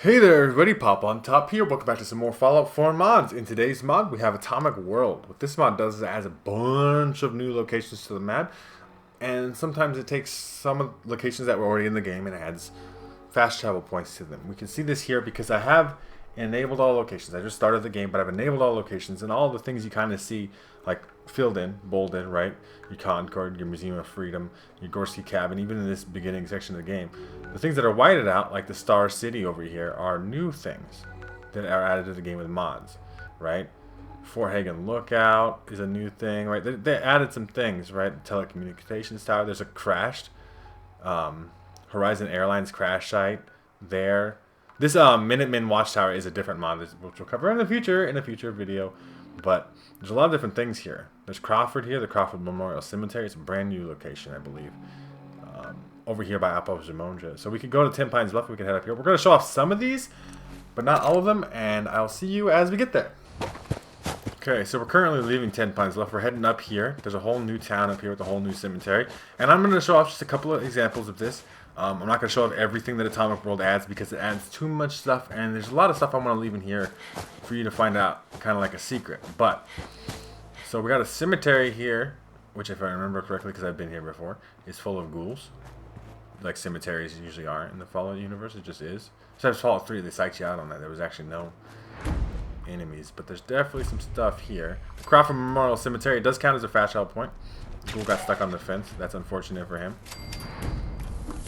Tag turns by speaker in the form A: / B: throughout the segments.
A: Hey there everybody, Popontop here. Welcome back to some more Fallout 4 mods. In today's mod, we have Atomic World. What this mod does is it adds a bunch of new locations to the map, and sometimes it takes some of the locations that were already in the game and adds fast travel points to them. We can see this here because I have enabled all locations. I just started the game, but I've enabled all locations, and all the things you kind of see, like filled in, bolded, right? Your Concord, your Museum of Freedom, your Gorski Cabin, even in this beginning section of the game. The things that are whited out, like the Star City over here, are new things that are added to the game with mods, right? Fort Hagen Lookout is a new thing, right? They added some things, right? Telecommunications tower. There's a crashed Horizon Airlines crash site there. This Minuteman Watchtower is a different mod, which we'll cover in a future video. But there's a lot of different things here. There's Crawford here, the Crawford Memorial Cemetery. It's a brand new location, I believe. Over here by Apopontop. So we could go to 10 Pines Bluff. We can head up here. We're going to show off some of these, but not all of them. And I'll see you as we get there. Okay, so we're currently leaving 10 Pines Bluff. We're heading up here. There's a whole new town up here with a whole new cemetery. And I'm going to show off just a couple of examples of this. I'm not going to show off everything that Atomic World adds because it adds too much stuff. And there's a lot of stuff I want to leave in here for you to find out, kind of like a secret. But, so we got a cemetery here, which if I remember correctly, because I've been here before, is full of ghouls. Like cemeteries usually are in the Fallout universe. It just is. Besides Fallout 3, they psyched you out on that. There was actually no enemies. But there's definitely some stuff here. The Crawford Memorial Cemetery, it does count as a fast travel point. The ghoul got stuck on the fence. That's unfortunate for him.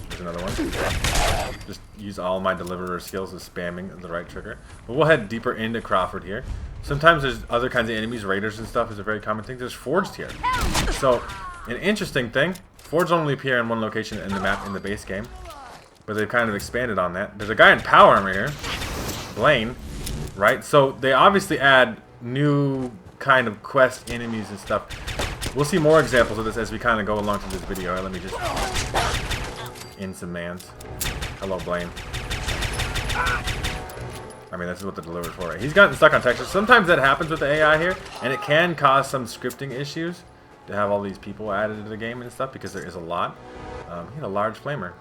A: There's another one. Just use all my deliverer skills of spamming the right trigger. But we'll head deeper into Crawford here. Sometimes there's other kinds of enemies. Raiders and stuff is a very common thing. There's Forged here. So, an interesting thing. Forged only appear in one location in the map in the base game. But they've kind of expanded on that. There's a guy in power armor here. Blaine. Right? So, they obviously add new kind of quest enemies and stuff. We'll see more examples of this as we kind of go along through this video. Right, let me just in some mans. Hello, Blaine. I mean, this is what the deliverer's for, right? He's gotten stuck on textures. Sometimes that happens with the AI here, and it can cause some scripting issues to have all these people added to the game and stuff, because there is a lot. He had a large flamer.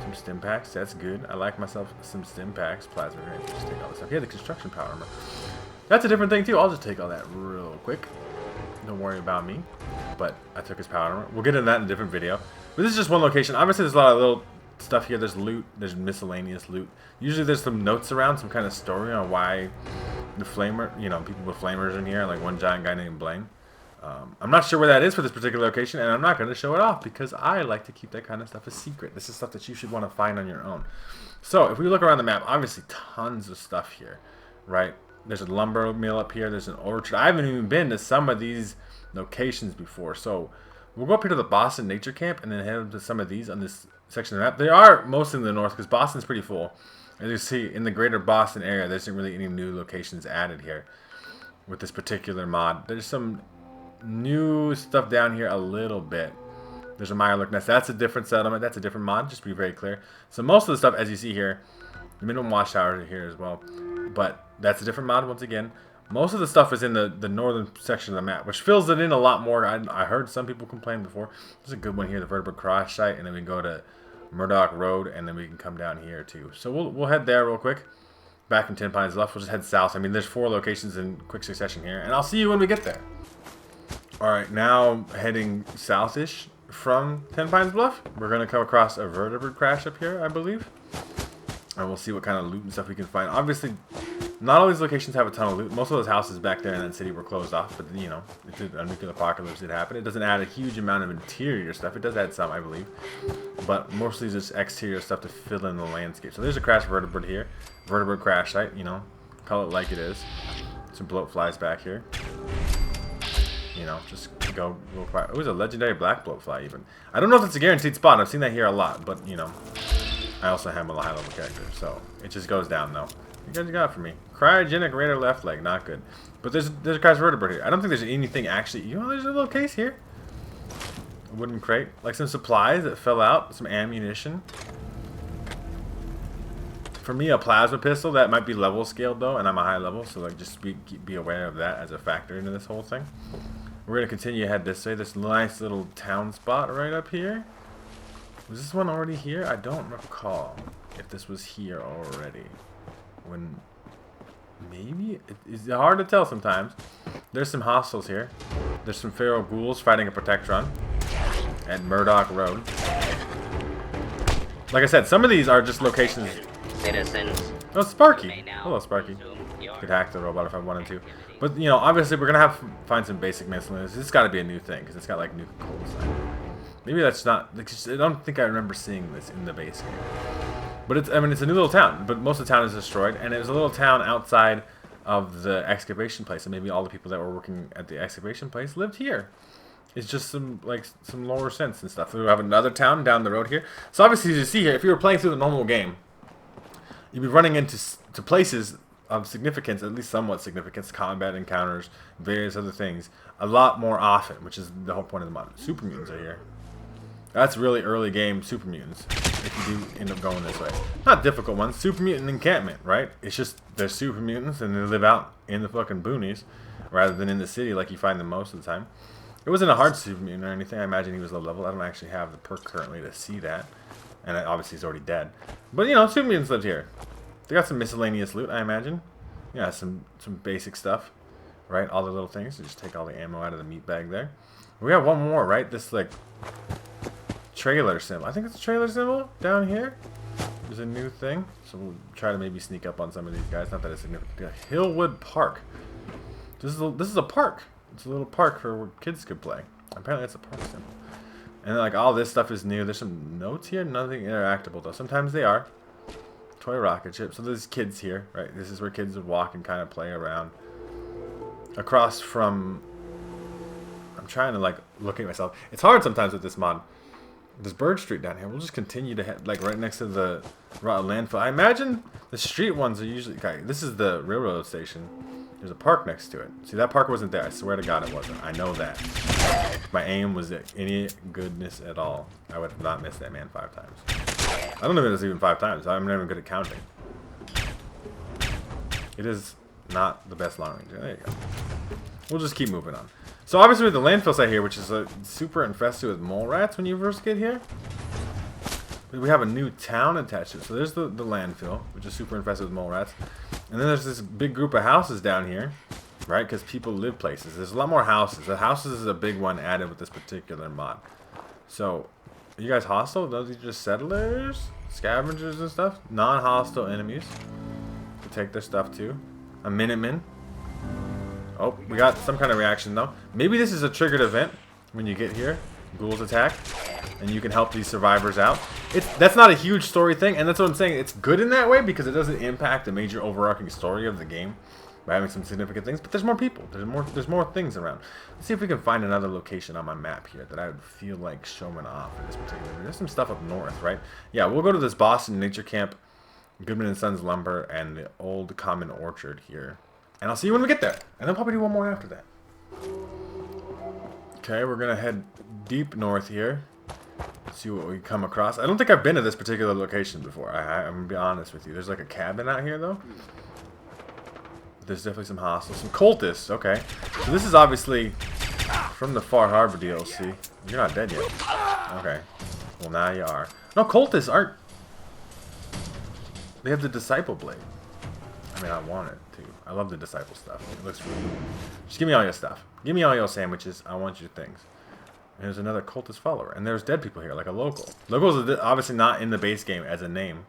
A: Some stim packs, that's good. I like myself some stim packs. Plasma grenades, just take all this stuff. He had the construction power armor. That's a different thing too. I'll just take all that real quick. Don't worry about me. But I took his power armor. We'll get into that in a different video. But this is just one location. Obviously, there's a lot of little stuff here. There's loot. There's miscellaneous loot. Usually, there's some notes around, some kind of story on why the flamer, you know, people with flamers in here, like one giant guy named Blaine. I'm not sure where that is for this particular location, and I'm not going to show it off because I like to keep that kind of stuff a secret. This is stuff that you should want to find on your own. So, if we look around the map, obviously tons of stuff here, right? There's a lumber mill up here. There's an orchard. I haven't even been to some of these locations before. So, we'll go up here to the Boston Nature Camp and then head up to some of these on this section of the map. They are mostly in the north because Boston's pretty full. As you see, in the greater Boston area, there isn't really any new locations added here with this particular mod. There's some new stuff down here a little bit. There's a Mirelurk Nest. That's a different settlement. That's a different mod, just to be very clear. So most of the stuff, as you see here, the minimum watchtowers are here as well. But that's a different mod once again. Most of the stuff is in the northern section of the map, which fills it in a lot more. I heard some people complain before. There's a good one here, the VERTIBIROCRASH site, and then we can go to Murdoch Road, and then we can come down here too. So we'll head there real quick. Back from 10 Pines Bluff, we'll just head south. I mean, there's 4 locations in quick succession here, and I'll see you when we get there. Alright, now heading southish from 10 Pines Bluff. We're going to come across a VERTIBIROCRASH up here, I believe. And we'll see what kind of loot and stuff we can find. Obviously, not all these locations have a ton of loot. Most of those houses back there in that city were closed off. But, you know, a nuclear apocalypse did happen. It doesn't add a huge amount of interior stuff. It does add some, I believe. But mostly just exterior stuff to fill in the landscape. So there's a crashed vertibird here. VERTIBIROCRASH site, you know. Call it like it is. Some bloat flies back here. You know, just go real quiet. It was a legendary black bloat fly even. I don't know if it's a guaranteed spot. I've seen that here a lot. But, you know, I also have a high level character. So it just goes down though. You guys got it for me. Cryogenic raider left leg, not good. But there's a crashed vertibird here. I don't think there's anything actually. You know, there's a little case here. A wooden crate, like some supplies that fell out, some ammunition. For me, a plasma pistol that might be level scaled though, and I'm a high level, so like just be aware of that as a factor into this whole thing. We're gonna continue ahead this way. This nice little town spot right up here. Was this one already here? I don't recall. if this was here already. When maybe it's hard to tell sometimes. There's some hostiles here. There's some feral ghouls fighting a Protectron at Murdoch Road. Like I said, some of these are just locations.
B: Citizens.
A: Oh, Sparky. Hello, Sparky. Could hack the robot if I wanted to. But, you know, obviously we're going to have to find some basic miscellaneous. This has got to be a new thing because it's got, like, new cold side. Maybe that's not... I don't think I remember seeing this in the base game. But it's, I mean, it's a new little town. But most of the town is destroyed. And it was a little town outside of the excavation place. And maybe all the people that were working at the excavation place lived here. It's just some, like, some lower sense and stuff. We have another town down the road here. So obviously, as you see here, if you were playing through the normal game, you'd be running into places of significance, at least somewhat significance, combat encounters, various other things, a lot more often, which is the whole point of the mod. Super mutants are here. That's really early game super mutants, if you do end up going this way. Not difficult ones. Super mutant encampment, right? It's just they're super mutants and they live out in the fucking boonies rather than in the city like you find them most of the time. It wasn't a hard super mutant or anything. I imagine he was low level. I don't actually have the perk currently to see that. And obviously he's already dead. But, you know, super mutants lived here. They got some miscellaneous loot, I imagine. Yeah, some basic stuff, right? All the little things. So just take all the ammo out of the meat bag there. We have one more, right? This, like, trailer symbol. I think it's a trailer symbol down here. There's a new thing. So we'll try to maybe sneak up on some of these guys. Not that it's significant. Hillwood Park. This is a park. It's a little park for where kids could play. Apparently that's a park symbol. And like all this stuff is new. There's some notes here. Nothing interactable though. Sometimes they are. Toy rocket ship. So there's kids here, right? This is where kids would walk and kind of play around. Across from... I'm trying to like look at myself. It's hard sometimes with this mod. There's Bird Street down here. We'll just continue to head like right next to the landfill. I imagine the street ones are usually... Okay, this is the railroad station. There's a park next to it. See, that park wasn't there. I swear to God it wasn't. I know that. If my aim was any goodness at all, I would have not missed that man 5 times. I don't know if it was even 5 times. I'm not even good at counting. It is not the best long range. There you go. We'll just keep moving on. So obviously with the landfill site here, which is super infested with mole rats when you first get here, we have a new town attached to it. So there's the landfill, which is super infested with mole rats. And then there's this big group of houses down here, right? Because people live places. There's a lot more houses. The houses is a big one added with this particular mod. So, are you guys hostile? Those are just settlers? Scavengers and stuff? Non-hostile enemies. To take their stuff too. A Minuteman. Oh, we got some kind of reaction though. Maybe this is a triggered event when you get here. Ghouls attack. And you can help these survivors out. That's not a huge story thing, and that's what I'm saying. It's good in that way because it doesn't impact the major overarching story of the game by having some significant things. But there's more people. There's more things around. Let's see if we can find another location on my map here that I would feel like showing off in this particular. There's some stuff up north, right? Yeah, we'll go to this Boston Nature Camp, Goodman and Sons Lumber, and the Old Common Orchard here. And I'll see you when we get there. And then probably do one more after that. Okay, we're gonna head deep north here. See what we come across. I don't think I've been to this particular location before. I'm gonna be honest with you. There's like a cabin out here though. There's definitely some hostiles, some cultists. Okay, so this is obviously from the Far Harbor DLC. You're not dead yet. Okay, well now you are. No, cultists aren't. They have the disciple blade. I mean, I want it too. I love the disciple stuff. It looks really cool. Just give me all your stuff. Give me all your sandwiches. I want your things. There's another cultist follower. And there's dead people here, like a local. Locals are obviously not in the base game as a name.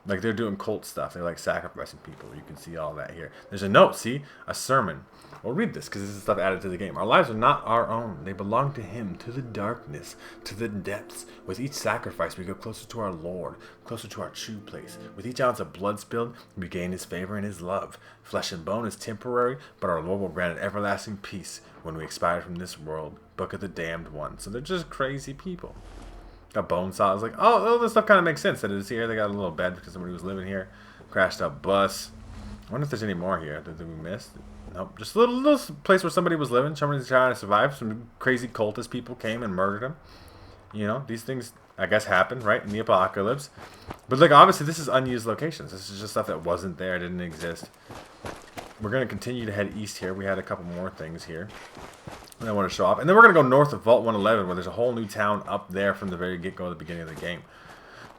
A: Like, they're doing cult stuff. They're, like, sacrificing people. You can see all that here. There's a note, see? A sermon. Well, read this, because this is stuff added to the game. Our lives are not our own. They belong to Him, to the darkness, to the depths. With each sacrifice, we go closer to our Lord, closer to our true place. With each ounce of blood spilled, we gain His favor and His love. Flesh and bone is temporary, but our Lord will grant an everlasting peace when we expire from this world. Book of the Damned One. So they're just crazy people. Got bone saw. I was like, oh, this stuff kind of makes sense that it's here. They got a little bed because somebody was living here. Crashed up bus. I wonder if there's any more here that we missed. Nope. Just a little place where somebody was living. Somebody's trying to survive. Some crazy cultist people came and murdered him. You know, these things, I guess, happen, right, in the apocalypse. But, like, obviously, this is unused locations. This is just stuff that wasn't there, didn't exist. We're going to continue to head east here. We had a couple more things here that I want to show off. And then we're going to go north of Vault 111, where there's a whole new town up there from the very get-go at the beginning of the game.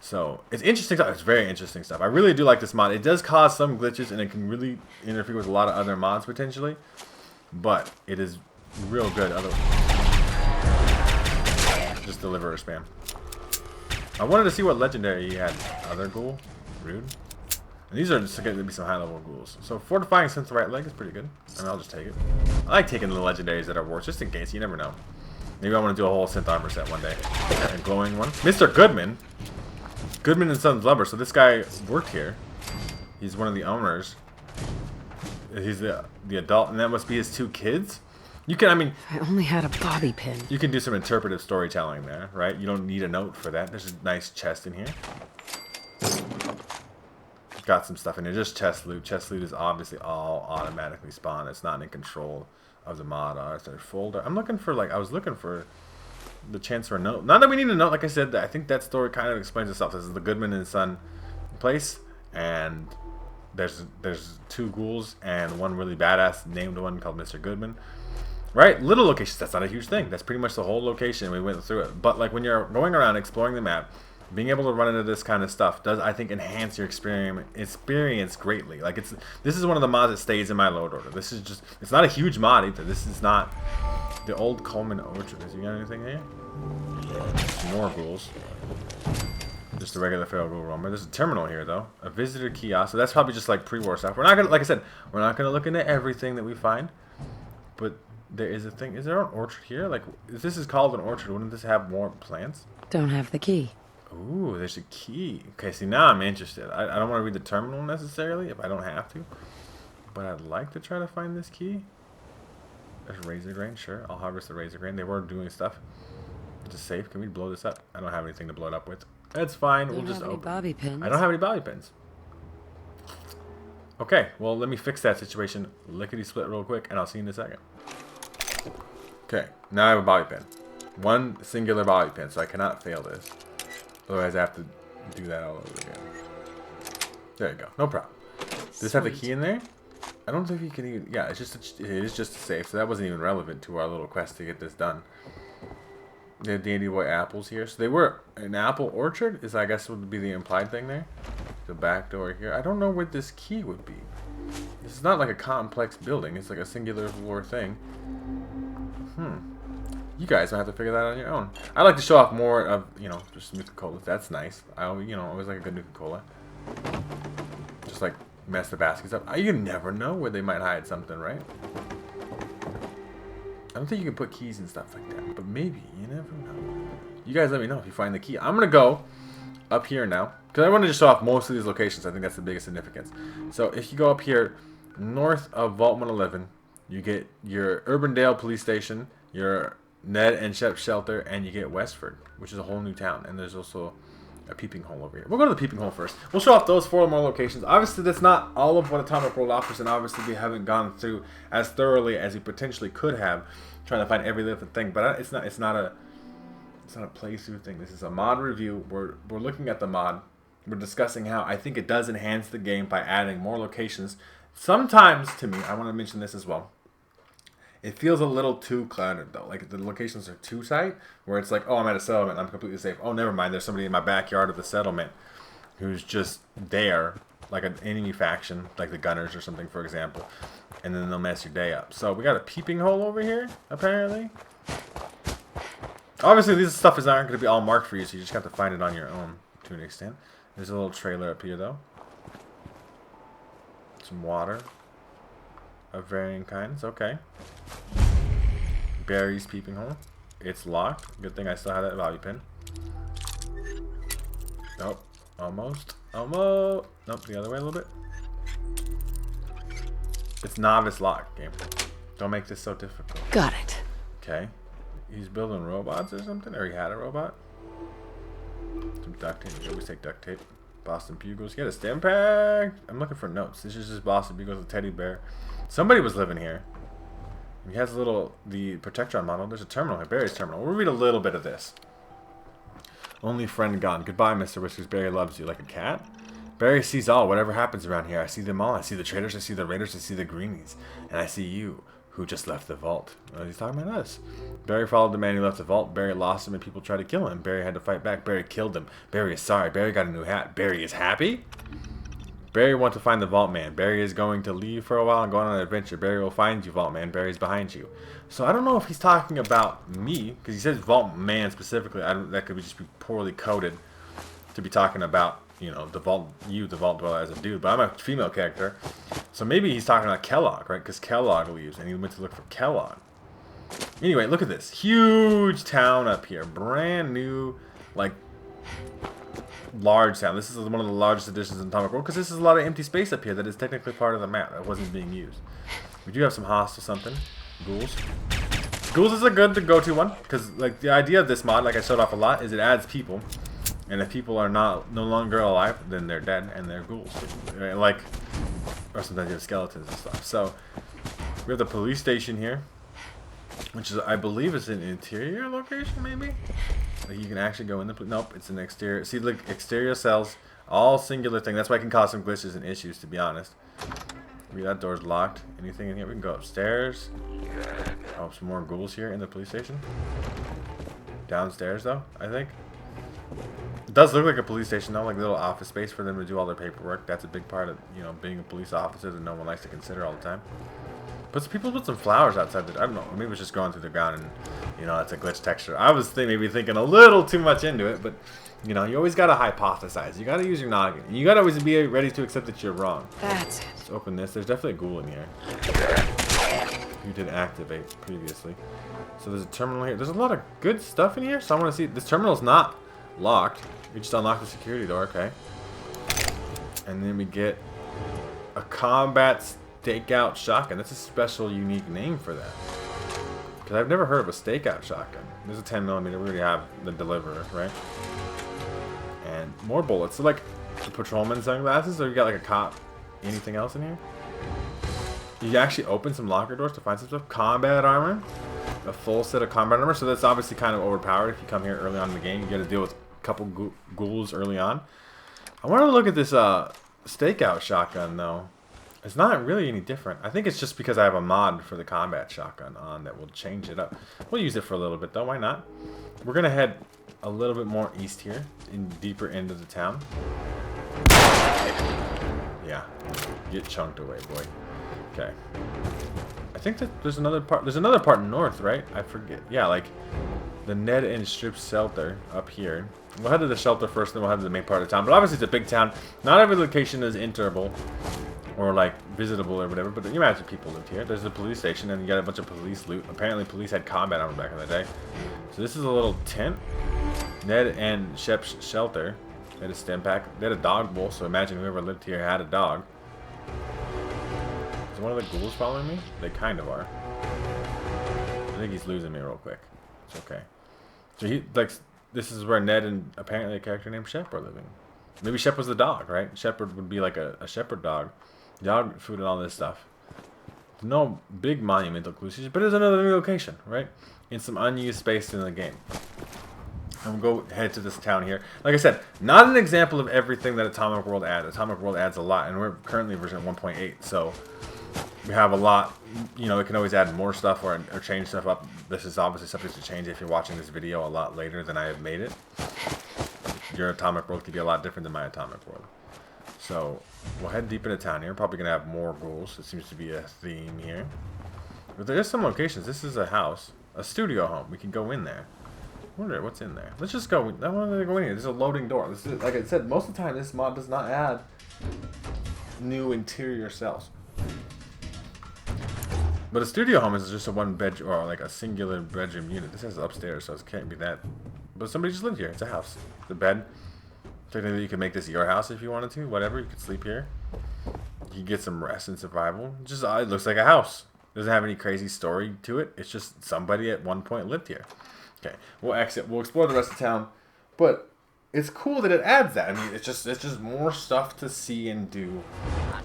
A: So it's interesting stuff. It's very interesting stuff. I really do like this mod. It does cause some glitches, and it can really interfere with a lot of other mods potentially. But it is real good. Just deliver or spam. I wanted to see what legendary he had. Other ghoul, rude. And these are just going to be some high level ghouls. So fortifying since the right leg is pretty good. I mean, I'll just take it. I like taking the legendaries that are worse, just in case. You never know. Maybe I want to do a whole synth armor set one day. A glowing one. Mr. Goodman. Goodman and Sons Lover. So this guy worked here. He's one of the owners. He's the adult, and that must be his 2 kids. You can, I mean,
B: I only had a bobby pin.
A: You can do some interpretive storytelling there, right? You don't need a note for that. There's a nice chest in here. Got some stuff in here. Just chest loot. Chest loot is obviously all automatically spawned. It's not in control of the mod author folder. I'm looking for, like, I was looking for the chance for a note. Not that we need a note, like I said. I think that story kind of explains itself. This is the Goodman and Son place, and there's 2 ghouls and one really badass named one called Mr. Goodman. Right? Little locations. That's not a huge thing. That's pretty much the whole location. We went through it. But like when you're going around exploring the map, being able to run into this kind of stuff does, I think, enhance your experience greatly. Like this is one of the mods that stays in my load order. This is just, it's not a huge mod either. This is not the old Coleman Orchard. Has you got anything here? Some more ghouls. Just a regular feral ghoul roamer. There's a terminal here though. A visitor kiosk. So that's probably just like pre-war stuff. We're not gonna, like I said, we're not gonna look into everything that we find. But there is a thing. Is there an orchard here? Like, if this is called an orchard, wouldn't this have more plants?
B: Don't have the key.
A: Ooh, there's a key. Okay, see, now I'm interested. I don't want to read the terminal necessarily if I don't have to. But I'd like to try to find this key. There's razor grain. Sure, I'll harvest the razor grain. They were doing stuff. It's just safe. Can we blow this up? I don't have anything to blow it up with. That's fine. We'll just open.
B: Bobby pins.
A: I don't have any bobby pins. Okay, well, let me fix that situation lickety-split real quick, and I'll see you in a second. Okay, now I have a bobby pin. One singular bobby pin, so I cannot fail this. Otherwise, I have to do that all over again. There you go. No problem. Does this have the key in there? I don't think you can even... Yeah, it is just a safe, so that wasn't even relevant to our little quest to get this done. They have Dandy Boy apples here. So they were an apple orchard, is I guess would be the implied thing there. The back door here. I don't know where this key would be. This is not like a complex building. It's like a singular floor thing. You guys might have to figure that out on your own. I like to show off more of, you know, just Nuka-Cola. That's nice. I always like a good Nuka-Cola. Just like mess the baskets up. You never know where they might hide something, right? I don't think you can put keys and stuff like that, but maybe. You never know. You guys let me know if you find the key. I'm going to go up here now, because I want to just show off most of these locations. I think that's the biggest significance. So if you go up here, north of Vault 111, you get your Urbandale police station, your Ned and Sheps shelter, and you get Westford, which is a whole new town. And there's also a peeping hole over here. We'll go to the peeping hole first. We'll show off those 4 more locations. Obviously, that's not all of what Atomic World offers, and obviously we haven't gone through as thoroughly as we potentially could have, trying to find every little thing. But it's not a playthrough thing. This is a mod review. We're looking at the mod. We're discussing how I think it does enhance the game by adding more locations. Sometimes, to me, I want to mention this as well, it feels a little too cluttered, though. Like, the locations are too tight, where it's like, oh, I'm at a settlement, I'm completely safe. Oh, never mind, there's somebody in my backyard of the settlement who's just there, like an enemy faction, like the Gunners or something, for example. And then they'll mess your day up. So we got a peeping hole over here, apparently. Obviously, this stuff is not going to be all marked for you, so you just have to find it on your own, to an extent. There's a little trailer up here, though. Some water of varying kinds. Okay. Barry's peeping hole. It's locked. Good thing I still have that bobby pin. Nope. Almost. Almost. Nope. The other way a little bit. It's novice lock game. Don't make this so difficult.
B: Got it.
A: Okay. He's building robots or something? Or he had a robot? Some duct tape. We always take duct tape. Boston Bugles. Get a stem pack. I'm looking for notes. This is just Boston Bugles with teddy bear. Somebody was living here. He has the Protectron model. There's a terminal here. Barry's terminal. We'll read a little bit of this. Only friend gone. Goodbye, Mr. Whiskers. Barry loves you like a cat. Barry sees all. Whatever happens around here. I see them all. I see the traitors. I see the raiders. I see the greenies. And I see you. who just left the vault. He's talking about us. Barry followed the man who left the vault. Barry lost him and people tried to kill him. Barry had to fight back. Barry killed him. Barry is sorry. Barry got a new hat. Barry is happy. Barry wants to find the vault man. Barry is going to leave for a while and go on an adventure. Barry will find you, vault man. Barry's behind you. So I don't know if he's talking about me, because he says vault man specifically. That could just be poorly coded to be talking about, you know, the vault dweller as a dude. But I'm a female character, so maybe he's talking about Kellogg, right? Because Kellogg leaves, and he went to look for Kellogg. Anyway, look at this huge town up here, brand new, like, large town. This is one of the largest additions in Atomic World because this is a lot of empty space up here that is technically part of the map that wasn't being used. We do have some hostile something. Ghouls. Ghouls is a good to go-to one because, like, the idea of this mod, like I showed off a lot, is it adds people, and if people are no longer alive, then they're dead and they're ghouls. Like, or sometimes you have skeletons and stuff. So we have the police station here, which is, I believe, is an interior location, maybe. Like you can actually go in the... Nope, it's an exterior. See, look, exterior cells, all singular thing. That's why it can cause some glitches and issues, to be honest. Maybe that door's locked. Anything in here? We can go upstairs. Oh, some more ghouls here in the police station. Downstairs, though, I think. It does look like a police station, though, like a little office space for them to do all their paperwork. That's a big part of, you know, being a police officer that no one likes to consider all the time. But people put some flowers outside the... I don't know. Maybe it's just going through the ground and, you know, it's a glitch texture. I was maybe thinking a little too much into it, but, you know, you always got to hypothesize. You got to use your noggin. You got to always be ready to accept that you're wrong.
B: That's it.
A: Let's open this. There's definitely a ghoul in here. You did activate previously. So there's a terminal here. There's a lot of good stuff in here. So I want to see... This terminal's not locked. We just unlocked the security door. Okay. And then we get a combat... stakeout shotgun. That's a special, unique name for that. Because I've never heard of a stakeout shotgun. There's a 10mm. We already have the deliverer, right? And more bullets. So, like, the patrolman sunglasses, or you got, like, a cop. Anything else in here? You actually open some locker doors to find some stuff. Combat armor. A full set of combat armor. So that's obviously kind of overpowered if you come here early on in the game. You got to deal with a couple ghouls early on. I want to look at this stakeout shotgun, though. It's not really any different. I think it's just because I have a mod for the combat shotgun on that will change it up. We'll use it for a little bit, though. Why not? We're going to head a little bit more east here, deeper into the town. Yeah. Get chunked away, boy. Okay. I think that there's another part. There's another part north, right? I forget. Yeah, like the Ned and Strip shelter up here. We'll head to the shelter first, then we'll head to the main part of the town. But obviously it's a big town. Not every location is enterable. Or like visitable or whatever, but you imagine people lived here. There's the police station, and you got a bunch of police loot. Apparently, police had combat armor back in the day. So this is a little tent. Ned and SHEPS shelter. They had a stem pack. They had a dog bowl, so imagine whoever lived here had a dog. Is one of the ghouls following me? They kind of are. I think he's losing me real quick. It's okay. So he like this is where Ned and apparently a character named Shep are living. Maybe Shep was the dog, right? Shepherd would be like a shepherd dog. Dog food and all this stuff. No big monumental clues, but it's another new location, right? In some unused space in the game. And we'll go head to this town here. Like I said, not an example of everything that Atomic World adds. Atomic World adds a lot, and we're currently version 1.8, so we have a lot. You know, it can always add more stuff or change stuff up. This is obviously subject to change if you're watching this video a lot later than I have made it. Your Atomic World could be a lot different than my Atomic World. So we'll head deep into town here. Probably gonna have more ghouls. It seems to be a theme here. But there is some locations. This is a house, a studio home. We can go in there. I wonder what's in there. Let's just go. I want to go in here. There's a loading door. This is, like I said, most of the time this mod does not add new interior cells. But a studio home is just a one bed or like a singular bedroom unit. This is upstairs, so it can't be that. But somebody just lived here. It's a house. It's a bed. Technically, you could make this your house if you wanted to. Whatever, you could sleep here. You can get some rest and survival. Just it looks like a house. Doesn't have any crazy story to it. It's just somebody at one point lived here. Okay, we'll exit. We'll explore the rest of town. But it's cool that it adds that. I mean, it's just more stuff to see and do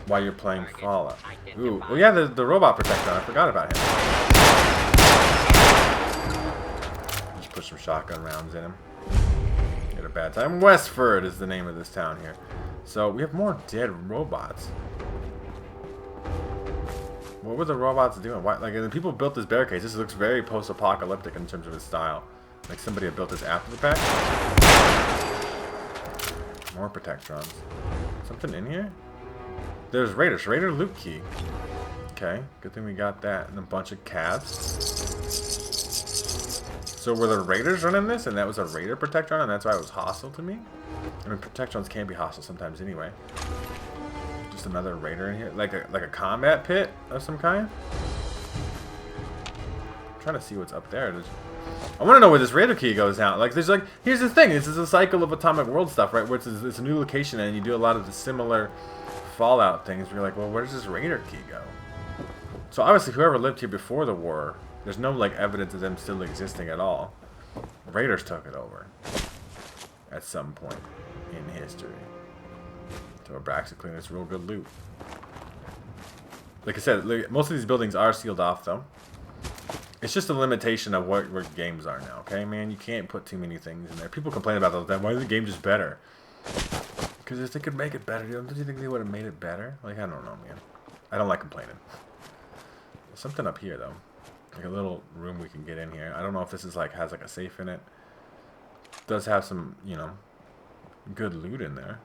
A: while you're playing Fallout. Ooh, well, yeah, the robot protector. I forgot about him. Just put some shotgun rounds in him. A bad time. Westford is the name of this town here. So we have more dead robots. What were the robots doing? Why, like, and people built this barricade. This looks very post-apocalyptic in terms of its style. Like somebody had built this after the fact. More protectrons. Something in here? There's Raiders. Raider loot key. Okay, good thing we got that. And a bunch of cats. So were the Raiders running this, and that was a Raider protectron, and that's why it was hostile to me? I mean, protectrons can be hostile sometimes anyway. Just another Raider in here, like a combat pit of some kind. I'm trying to see what's up there. I want to know where this Raider key goes now. Like, there's like, here's the thing. This is a cycle of Atomic World stuff, right? Where it's a new location, and you do a lot of the similar Fallout things. Where you're like, well, where does this Raider key go? So obviously, whoever lived here before the war. There's no, like, evidence of them still existing at all. Raiders took it over. At some point in history. So we're back to clean this real good loot. Like I said, most of these buildings are sealed off, though. It's just a limitation of where games are now, okay, man? You can't put too many things in there. People complain about all that. Why is the game just better? Because if they could make it better, don't you think they would have made it better? Like, I don't know, man. I don't like complaining. There's something up here, though. Like a little room we can get in here. I don't know if this is like has like a safe in it. It does have some, you know, good loot in there.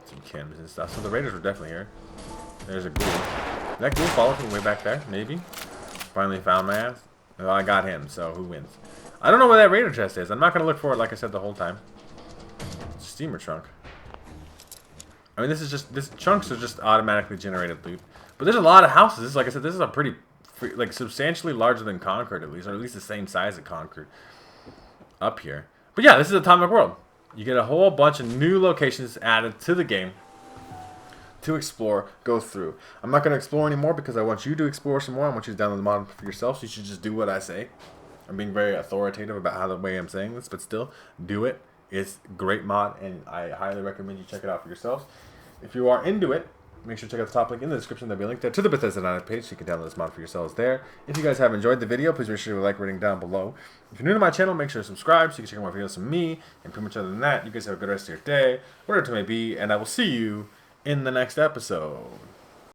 A: Some chems and stuff. So the Raiders were definitely here. There's a ghoul. Did that ghoul follow from way back there? Maybe. Finally found my ass. Well, I got him, so who wins? I don't know where that Raider chest is. I'm not gonna look for it like I said the whole time. Steamer trunk. I mean, this chunks are just automatically generated loot. But there's a lot of houses. Like I said, this is a pretty like substantially larger than Concord, at least, or at least the same size as Concord up here. But yeah, this is Atomic World. You get a whole bunch of new locations added to the game to explore, go through. I'm not going to explore anymore because I want you to explore some more. I want you to download the mod for yourself, so you should just do what I say. I'm being very authoritative about how the way I'm saying this, but still, do it. It's a great mod, and I highly recommend you check it out for yourselves. If you are into it, make sure to check out the top link in the description. There'll be a link there to the Bethesda.net page so you can download this mod for yourselves there. If you guys have enjoyed the video, please make sure to like rating down below. If you're new to my channel, make sure to subscribe so you can check out more videos from me. And pretty much other than that, you guys have a good rest of your day, whatever it may be, and I will see you in the next episode.